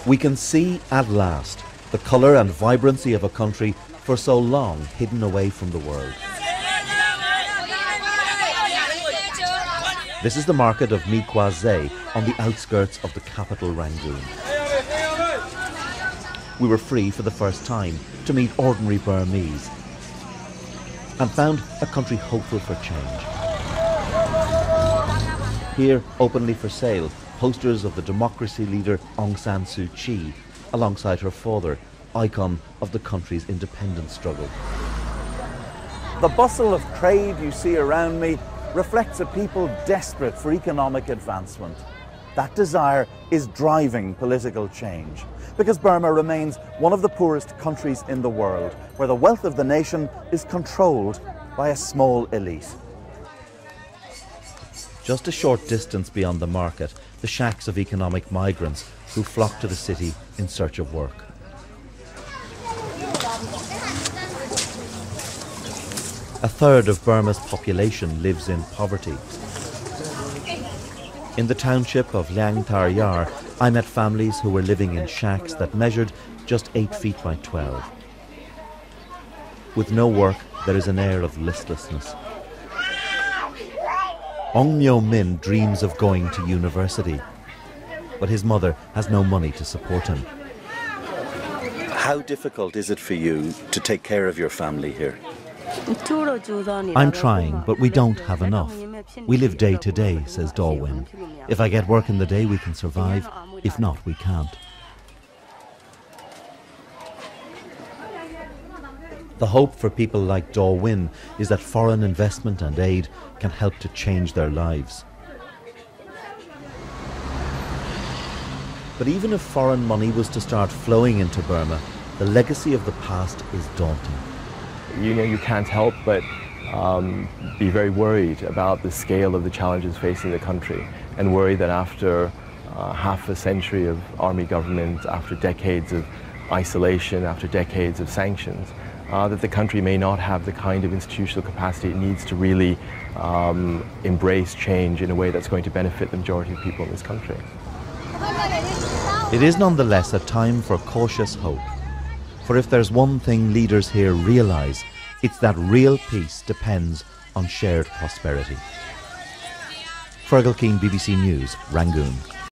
We can see at last the colour and vibrancy of a country for so long hidden away from the world. This is the market of Mikwaze on the outskirts of the capital Rangoon. We were free for the first time to meet ordinary Burmese and found a country hopeful for change. Here, openly for sale, posters of the democracy leader Aung San Suu Kyi alongside her father, icon of the country's independence struggle. The bustle of trade you see around me reflects a people desperate for economic advancement. That desire is driving political change, because Burma remains one of the poorest countries in the world, where the wealth of the nation is controlled by a small elite. Just a short distance beyond the market, the shacks of economic migrants who flock to the city in search of work. A third of Burma's population lives in poverty. In the township of Liang Tar Yar, I met families who were living in shacks that measured just 8 feet by 12. With no work, there is an air of listlessness. Ong Myo Min dreams of going to university, but his mother has no money to support him. How difficult is it for you to take care of your family here? I'm trying, but we don't have enough. We live day to day, says Dorwin. If I get work in the day, we can survive. If not, we can't. The hope for people like Dorwin is that foreign investment and aid can help to change their lives. But even if foreign money was to start flowing into Burma, the legacy of the past is daunting. You can't help but be very worried about the scale of the challenges facing the country, and worry that after half a century of army government, after decades of isolation, after decades of sanctions, that the country may not have the kind of institutional capacity it needs to really embrace change in a way that's going to benefit the majority of people in this country. It is nonetheless a time for cautious hope. For if there's one thing leaders here realise, it's that real peace depends on shared prosperity. Fergal Keane, BBC News, Rangoon.